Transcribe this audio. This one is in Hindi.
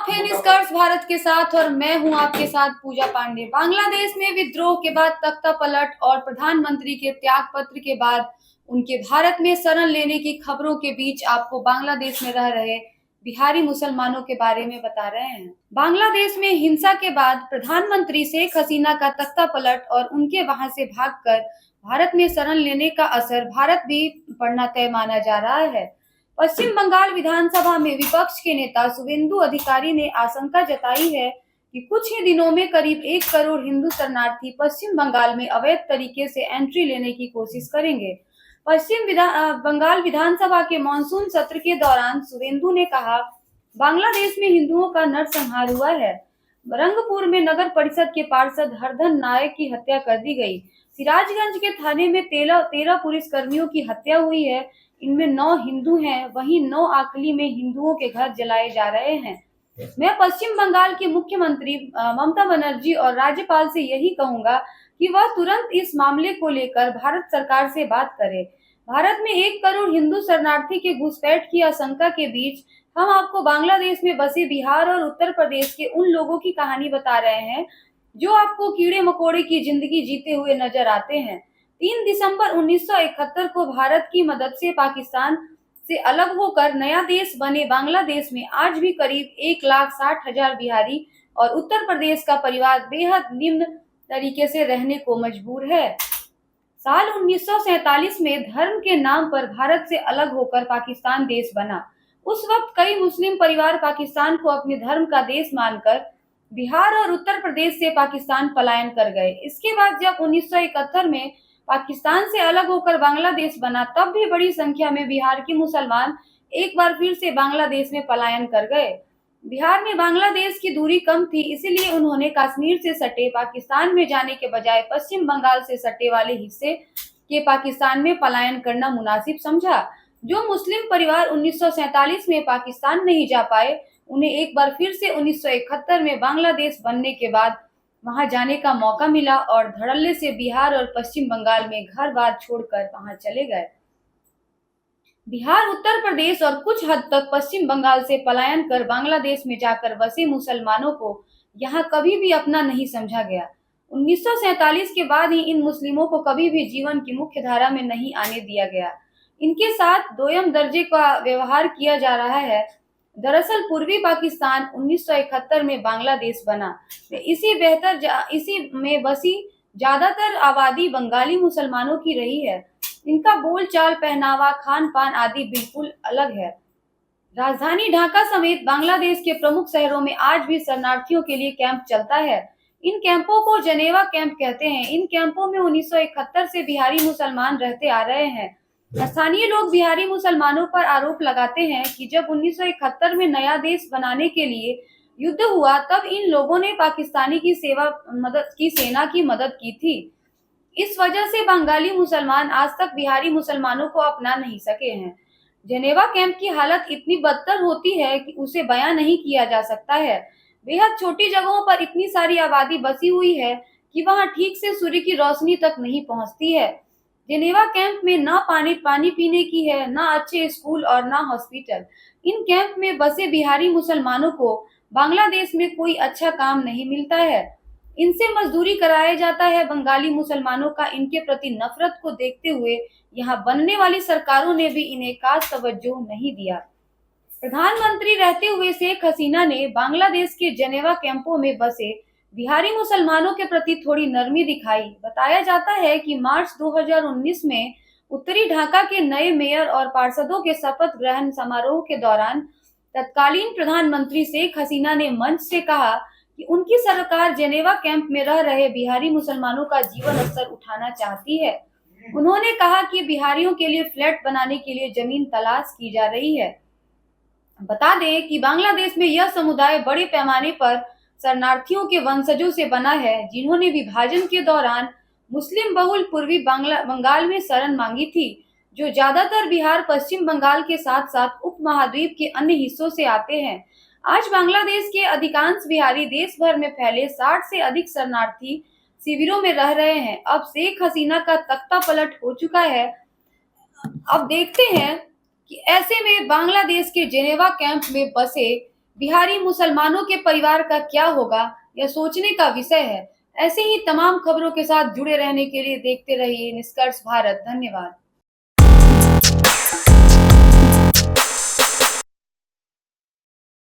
आप हैं निष्कर्ष भारत के साथ और मैं हूं आपके साथ पूजा पांडे। बांग्लादेश में विद्रोह के बाद तख्ता पलट और प्रधानमंत्री के त्याग पत्र के बाद उनके भारत में शरण लेने की खबरों के बीच आपको बांग्लादेश में रह रहे बिहारी मुसलमानों के बारे में बता रहे हैं। बांग्लादेश में हिंसा के बाद प्रधानमंत्री शेख हसीना का तख्ता पलट और उनके वहां से भागकर भारत में शरण लेने का असर भारत भी पड़ना तय माना जा रहा है। पश्चिम बंगाल विधानसभा में विपक्ष के नेता शुभेंदु अधिकारी ने आशंका जताई है कि कुछ ही दिनों में करीब 1 करोड़ हिंदू शरणार्थी पश्चिम बंगाल में अवैध तरीके से एंट्री लेने की कोशिश करेंगे। बंगाल विधानसभा के मानसून सत्र के दौरान शुभेंदु ने कहा, बांग्लादेश में हिंदुओं का नरसंहार हुआ है। रंगपुर में नगर परिषद के पार्षद हरधन नायक की हत्या कर दी गई। सिराजगंज के थाने में 13 पुलिस कर्मियों की हत्या हुई है। इनमें 9 हिंदू हैं, वहीं 9 आखली में हिंदुओं के घर जलाए जा रहे हैं। मैं पश्चिम बंगाल की मुख्यमंत्री ममता बनर्जी और राज्यपाल से यही कहूंगा कि वह तुरंत इस मामले को लेकर भारत सरकार से बात करे। भारत में 1 करोड़ हिंदू शरणार्थी के घुसपैठ की आशंका के बीच हम आपको बांग्लादेश में बसे बिहार और उत्तर प्रदेश के उन लोगों की कहानी बता रहे हैं जो आपको कीड़े मकोड़े की जिंदगी जीते हुए नजर आते हैं। 3 दिसंबर 1971 को भारत की मदद से पाकिस्तान से अलग होकर नया देश बने बांग्लादेश में आज भी करीब 1,60,000 बिहारी और उत्तर प्रदेश का परिवार बेहद निम्न तरीके से रहने को मजबूर है। साल 1947 में धर्म के नाम पर भारत से अलग होकर पाकिस्तान देश बना। उस वक्त कई मुस्लिम परिवार पाकिस्तान को अपने धर्म का देश मानकर बिहार और उत्तर प्रदेश से पाकिस्तान पलायन कर गए। इसके बाद जब 1971 में पाकिस्तान से अलग होकर बांग्लादेश बना, तब भी बड़ी संख्या में बिहार के मुसलमान एक बार फिर से बांग्लादेश में पलायन कर गए। बिहार में बांग्लादेश की दूरी कम थी, इसीलिए उन्होंने कश्मीर से सटे पाकिस्तान में जाने के बजाय पश्चिम बंगाल से सटे वाले हिस्से के पाकिस्तान में पलायन करना मुनासिब समझा। जो मुस्लिम परिवार 1947 में पाकिस्तान नहीं जा पाए, उन्हें एक बार फिर से 1971 में बांग्लादेश बनने के बाद वहां जाने का मौका मिला और धड़ल्ले से बिहार और पश्चिम बंगाल में घर बार छोड़कर वहां चले गए। बिहार, उत्तर प्रदेश और कुछ हद तक पश्चिम बंगाल से पलायन कर बांग्लादेश में जाकर बसे मुसलमानों को यहाँ कभी भी अपना नहीं समझा गया। 1947 के बाद ही इन मुस्लिमों को कभी भी जीवन की मुख्य धारा में नहीं आने दिया गया। इनके साथ दोयम दर्जे का व्यवहार किया जा रहा है। दरअसल पूर्वी पाकिस्तान 1971 में बांग्लादेश बना। इसी में बसी ज्यादातर आबादी बंगाली मुसलमानों की रही है। इनका बोलचाल, पहनावा, खान पान आदि बिल्कुल अलग है। राजधानी ढाका समेत बांग्लादेश के प्रमुख शहरों में आज भी शरणार्थियों के लिए कैंप चलता है। इन कैंपों को जनेवा कैंप कहते हैं। इन कैंपों में 1971 से बिहारी मुसलमान रहते आ रहे हैं। स्थानीय लोग बिहारी मुसलमानों पर आरोप लगाते हैं कि जब 1971 में नया देश बनाने के लिए युद्ध हुआ, तब इन लोगों ने पाकिस्तानी की सेना की मदद की थी। इस वजह से बंगाली मुसलमान आज तक बिहारी मुसलमानों को अपना नहीं सके हैं। जेनेवा कैंप की हालत इतनी बदतर होती है कि उसे बयां नहीं किया जा सकता है। बेहद छोटी जगहों पर इतनी सारी आबादी बसी हुई है कि वहां ठीक से सूर्य की रोशनी तक नहीं पहुंचती है। जेनेवा कैंप में न पानी पीने की है, न अच्छे स्कूल और न हॉस्पिटल। इन कैंप में बसे बिहारी मुसलमानों को बांग्लादेश में कोई अच्छा काम नहीं मिलता है। इनसे मजदूरी कराया जाता है। बंगाली मुसलमानों का इनके प्रति नफरत को देखते हुए यहाँ बनने वाली सरकारों ने भी इन्हें खास तवज्जो नहीं दिया। प्रधानमंत्री रहते हुए शेख हसीना ने बांग्लादेश के जेनेवा कैंपों में बसे बिहारी मुसलमानों के प्रति थोड़ी नरमी दिखाई। बताया जाता है कि मार्च 2019 में उत्तरी ढाका के नए मेयर और पार्षदों के शपथ ग्रहण समारोह के दौरान तत्कालीन प्रधानमंत्री शेख हसीना ने मंच से कहा कि उनकी सरकार जेनेवा कैंप में रह रहे बिहारी मुसलमानों का जीवन स्तर उठाना चाहती है। उन्होंने कहा कि बिहारियों के लिए फ्लैट बनाने के लिए जमीन तलाश की जा रही है। बता दें कि बांग्लादेश में यह समुदाय बड़े पैमाने पर शरणार्थियों के वंशजों से बना है, जिन्होंने विभाजन के दौरान मुस्लिम बहुल पूर्वी बंगाल में शरण मांगी थी, जो ज्यादातर बिहार, पश्चिम बंगाल के साथ साथ उपमहाद्वीप के अन्य हिस्सों से आते हैं। आज बांग्लादेश के अधिकांश बिहारी देश भर में फैले 60 से अधिक शरणार्थी शिविरों में रह रहे हैं। अब शेख हसीना का तख्ता पलट हो चुका है। अब देखते हैं कि ऐसे में बांग्लादेश के जेनेवा कैंप में बसे बिहारी मुसलमानों के परिवार का क्या होगा, यह सोचने का विषय है। ऐसे ही तमाम खबरों के साथ जुड़े रहने के लिए देखते रहिए निष्कर्ष भारत। धन्यवाद।